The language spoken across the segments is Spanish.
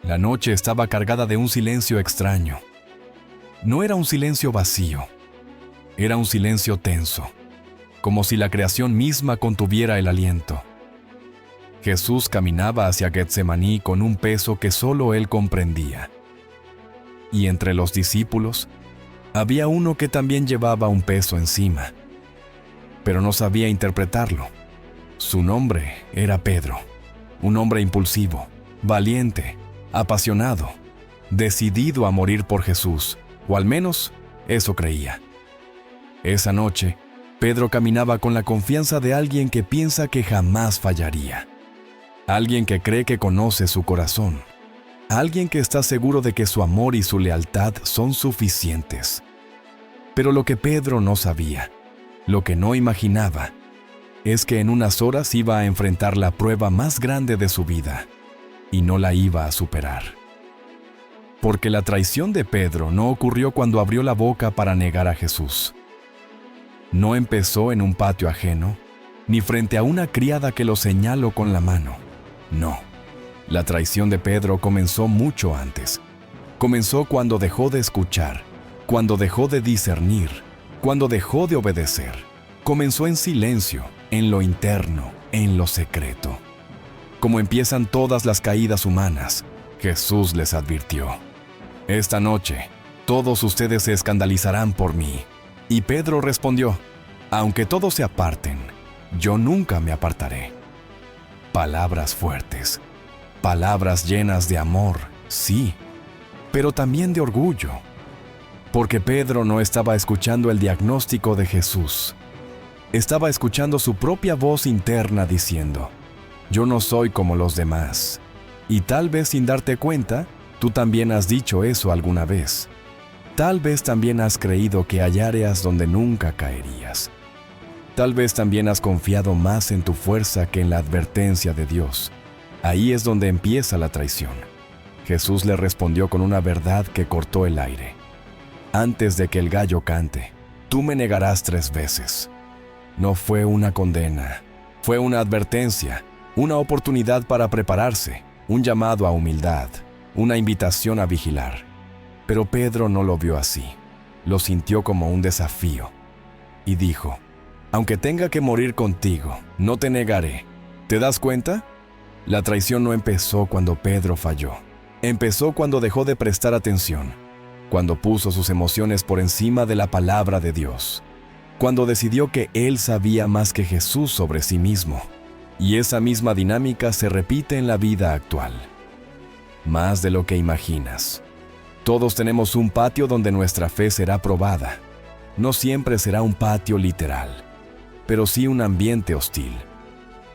La noche estaba cargada de un silencio extraño. No era un silencio vacío, era un silencio tenso, como si la creación misma contuviera el aliento. Jesús caminaba hacia Getsemaní con un peso que solo él comprendía. Y entre los discípulos, había uno que también llevaba un peso encima, pero no sabía interpretarlo. Su nombre era Pedro, un hombre impulsivo, valiente, apasionado, decidido a morir por Jesús, o al menos eso creía. Esa noche, Pedro caminaba con la confianza de alguien que piensa que jamás fallaría. Alguien que cree que conoce su corazón. Alguien que está seguro de que su amor y su lealtad son suficientes. Pero lo que Pedro no sabía, lo que no imaginaba, es que en unas horas iba a enfrentar la prueba más grande de su vida, y no la iba a superar. Porque la traición de Pedro no ocurrió cuando abrió la boca para negar a Jesús. No empezó en un patio ajeno, ni frente a una criada que lo señaló con la mano. No, la traición de Pedro comenzó mucho antes. Comenzó cuando dejó de escuchar, cuando dejó de discernir, cuando dejó de obedecer. Comenzó en silencio, en lo interno, en lo secreto. Como empiezan todas las caídas humanas, Jesús les advirtió: «Esta noche, todos ustedes se escandalizarán por mí». Y Pedro respondió: «Aunque todos se aparten, yo nunca me apartaré». Palabras fuertes, palabras llenas de amor, sí, pero también de orgullo. Porque Pedro no estaba escuchando el diagnóstico de Jesús. Estaba escuchando su propia voz interna diciendo: «Yo no soy como los demás». Y tal vez sin darte cuenta, tú también has dicho eso alguna vez. Tal vez también has creído que hay áreas donde nunca caerías. Tal vez también has confiado más en tu fuerza que en la advertencia de Dios. Ahí es donde empieza la traición. Jesús le respondió con una verdad que cortó el aire. Antes de que el gallo cante, tú me negarás 3 veces. No fue una condena, fue una advertencia, una oportunidad para prepararse, un llamado a humildad, una invitación a vigilar. Pero Pedro no lo vio así, lo sintió como un desafío y dijo: «Aunque tenga que morir contigo, no te negaré». ¿Te das cuenta? La traición no empezó cuando Pedro falló. Empezó cuando dejó de prestar atención, cuando puso sus emociones por encima de la palabra de Dios, cuando decidió que él sabía más que Jesús sobre sí mismo. Y esa misma dinámica se repite en la vida actual. Más de lo que imaginas. Todos tenemos un patio donde nuestra fe será probada. No siempre será un patio literal, pero sí un ambiente hostil.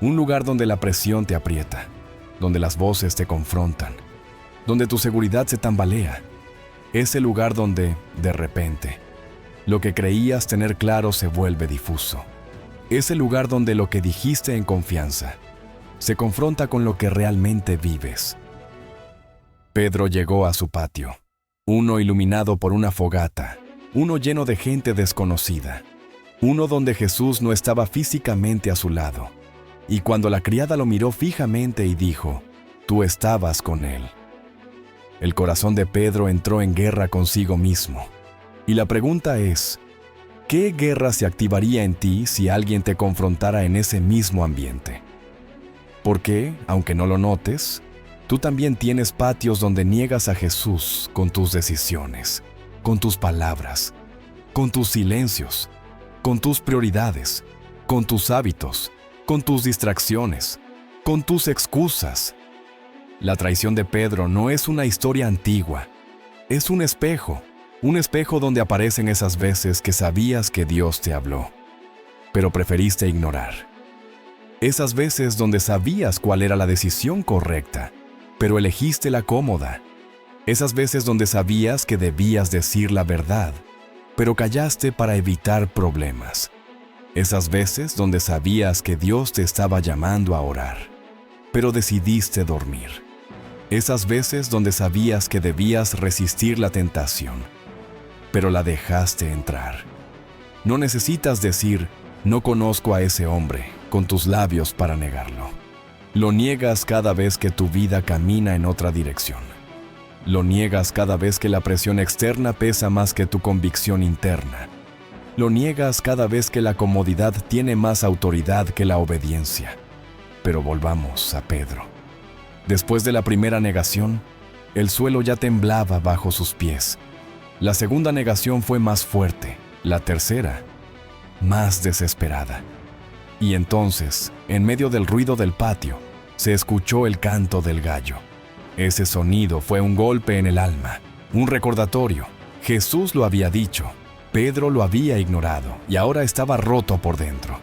Un lugar donde la presión te aprieta, donde las voces te confrontan, donde tu seguridad se tambalea. Ese lugar donde, de repente, lo que creías tener claro se vuelve difuso. Ese lugar donde lo que dijiste en confianza se confronta con lo que realmente vives. Pedro llegó a su patio, uno iluminado por una fogata, uno lleno de gente desconocida, uno donde Jesús no estaba físicamente a su lado. Y cuando la criada lo miró fijamente y dijo: «Tú estabas con él», el corazón de Pedro entró en guerra consigo mismo. Y la pregunta es: ¿qué guerra se activaría en ti si alguien te confrontara en ese mismo ambiente? Porque, aunque no lo notes, tú también tienes patios donde niegas a Jesús con tus decisiones, con tus palabras, con tus silencios, con tus prioridades, con tus hábitos, con tus distracciones, con tus excusas. La traición de Pedro no es una historia antigua, es un espejo donde aparecen esas veces que sabías que Dios te habló, pero preferiste ignorar. Esas veces donde sabías cuál era la decisión correcta, pero elegiste la cómoda. Esas veces donde sabías que debías decir la verdad, pero callaste para evitar problemas. Esas veces donde sabías que Dios te estaba llamando a orar, pero decidiste dormir. Esas veces donde sabías que debías resistir la tentación, pero la dejaste entrar. No necesitas decir: «No conozco a ese hombre», con tus labios para negarlo. Lo niegas cada vez que tu vida camina en otra dirección. Lo niegas cada vez que la presión externa pesa más que tu convicción interna. Lo niegas cada vez que la comodidad tiene más autoridad que la obediencia. Pero volvamos a Pedro. Después de la primera negación, el suelo ya temblaba bajo sus pies. La segunda negación fue más fuerte, la tercera, más desesperada. Y entonces, en medio del ruido del patio, se escuchó el canto del gallo. Ese sonido fue un golpe en el alma, un recordatorio. Jesús lo había dicho, Pedro lo había ignorado y ahora estaba roto por dentro.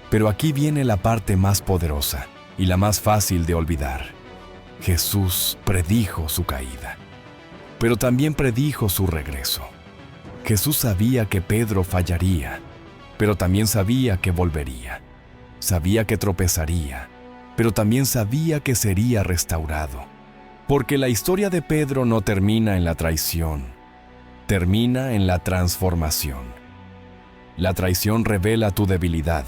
Pero aquí viene la parte más poderosa y la más fácil de olvidar. Jesús predijo su caída, pero también predijo su regreso. Jesús sabía que Pedro fallaría, pero también sabía que volvería. Sabía que tropezaría, pero también sabía que sería restaurado. Porque la historia de Pedro no termina en la traición, termina en la transformación. La traición revela tu debilidad,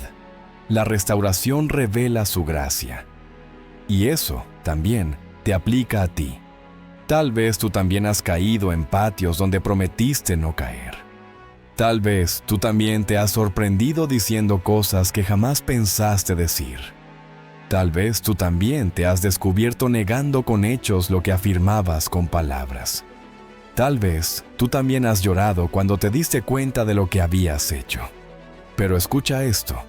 la restauración revela su gracia. Y eso también te aplica a ti. Tal vez tú también has caído en patios donde prometiste no caer. Tal vez tú también te has sorprendido diciendo cosas que jamás pensaste decir. Tal vez tú también te has descubierto negando con hechos lo que afirmabas con palabras. Tal vez tú también has llorado cuando te diste cuenta de lo que habías hecho. Pero escucha esto.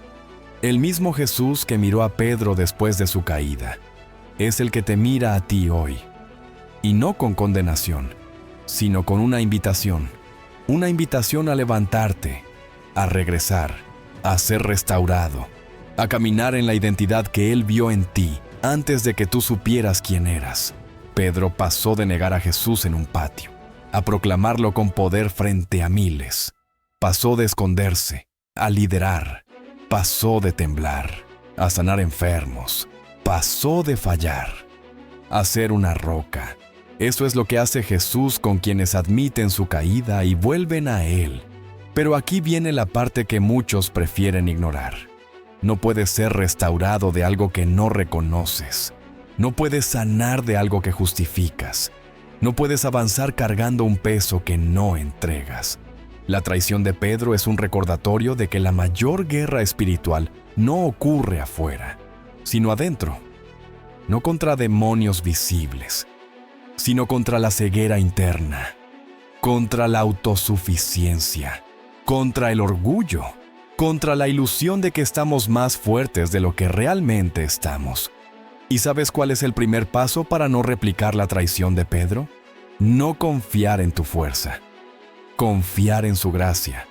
El mismo Jesús que miró a Pedro después de su caída, es el que te mira a ti hoy. Y no con condenación, sino con una invitación. Una invitación a levantarte, a regresar, a ser restaurado, a caminar en la identidad que Él vio en ti antes de que tú supieras quién eras. Pedro pasó de negar a Jesús en un patio, a proclamarlo con poder frente a miles. Pasó de esconderse, a liderar. Pasó de temblar, a sanar enfermos. Pasó de fallar, a ser una roca. Eso es lo que hace Jesús con quienes admiten su caída y vuelven a Él. Pero aquí viene la parte que muchos prefieren ignorar. No puedes ser restaurado de algo que no reconoces. No puedes sanar de algo que justificas. No puedes avanzar cargando un peso que no entregas. La traición de Pedro es un recordatorio de que la mayor guerra espiritual no ocurre afuera, sino adentro. No contra demonios visibles, sino contra la ceguera interna, contra la autosuficiencia, contra el orgullo, contra la ilusión de que estamos más fuertes de lo que realmente estamos. ¿Y sabes cuál es el primer paso para no replicar la traición de Pedro? No confiar en tu fuerza, confiar en su gracia.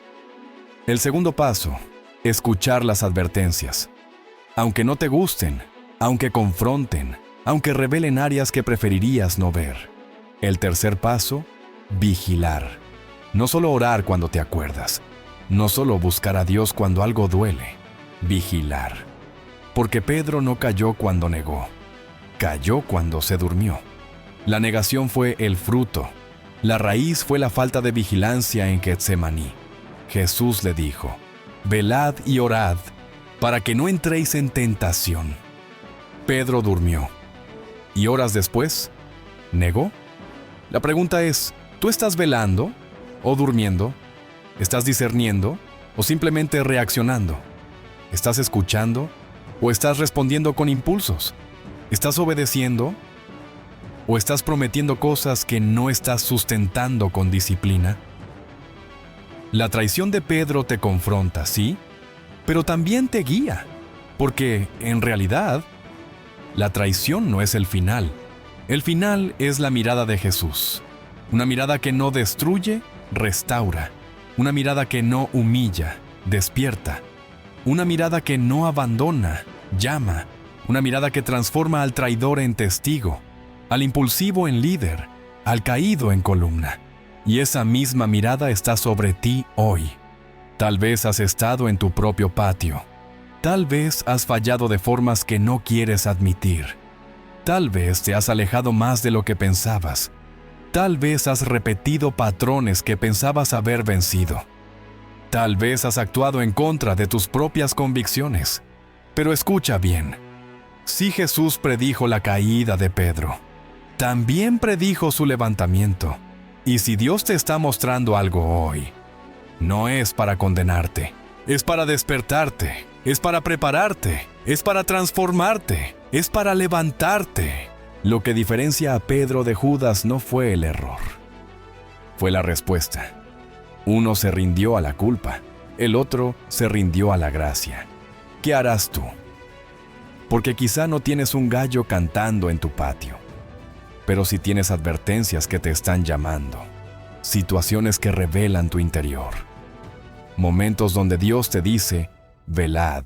El segundo paso, escuchar las advertencias. Aunque no te gusten, aunque confronten, aunque revelen áreas que preferirías no ver. El tercer paso, vigilar. No solo orar cuando te acuerdas, no solo buscar a Dios cuando algo duele, vigilar. Porque Pedro no cayó cuando negó, cayó cuando se durmió. La negación fue el fruto, la raíz fue la falta de vigilancia en Getsemaní. Jesús le dijo, velad y orad, para que no entréis en tentación. Pedro durmió. ¿Y horas después? ¿Negó? La pregunta es, ¿tú estás velando o durmiendo? ¿Estás discerniendo o simplemente reaccionando? ¿Estás escuchando o estás respondiendo con impulsos? ¿Estás obedeciendo o estás prometiendo cosas que no estás sustentando con disciplina? La traición de Pedro te confronta, ¿sí? Pero también te guía, porque, en realidad, la traición no es el final. El final es la mirada de Jesús. Una mirada que no destruye, restaura. Una mirada que no humilla, despierta. Una mirada que no abandona, llama. Una mirada que transforma al traidor en testigo, al impulsivo en líder, al caído en columna. Y esa misma mirada está sobre ti hoy. Tal vez has estado en tu propio patio. Tal vez has fallado de formas que no quieres admitir. Tal vez te has alejado más de lo que pensabas. Tal vez has repetido patrones que pensabas haber vencido. Tal vez has actuado en contra de tus propias convicciones. Pero escucha bien. Sí, Jesús predijo la caída de Pedro. también predijo su levantamiento. Y si Dios te está mostrando algo hoy, no es para condenarte, es para despertarte, es para prepararte, es para transformarte, es para levantarte. Lo que diferencia a Pedro de Judas no fue el error, fue la respuesta. Uno se rindió a la culpa, el otro se rindió a la gracia. ¿Qué harás tú? Porque quizá no tienes un gallo cantando en tu patio, pero sí tienes advertencias que te están llamando, situaciones que revelan tu interior, momentos donde Dios te dice, velad,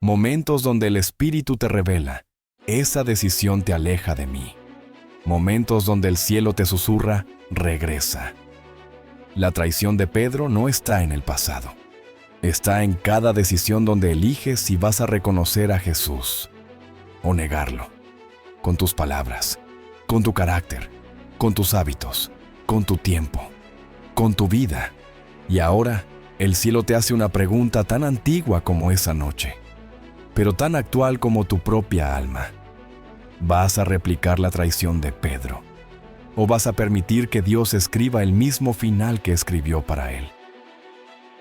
momentos donde el Espíritu te revela, esa decisión te aleja de mí, momentos donde el cielo te susurra, regresa. La traición de Pedro no está en el pasado, está en cada decisión donde eliges si vas a reconocer a Jesús o negarlo, con tus palabras, con tu carácter, con tus hábitos, con tu tiempo, con tu vida. Y ahora, el cielo te hace una pregunta tan antigua como esa noche, pero tan actual como tu propia alma. ¿Vas a replicar la traición de Pedro? ¿O vas a permitir que Dios escriba el mismo final que escribió para él?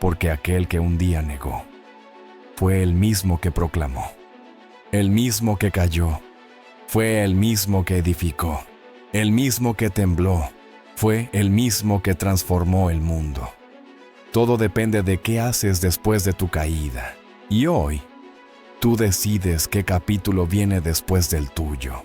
Porque aquel que un día negó, fue el mismo que proclamó, el mismo que cayó, fue el mismo que edificó, el mismo que tembló, fue el mismo que transformó el mundo. Todo depende de qué haces después de tu caída. Y hoy, tú decides qué capítulo viene después del tuyo.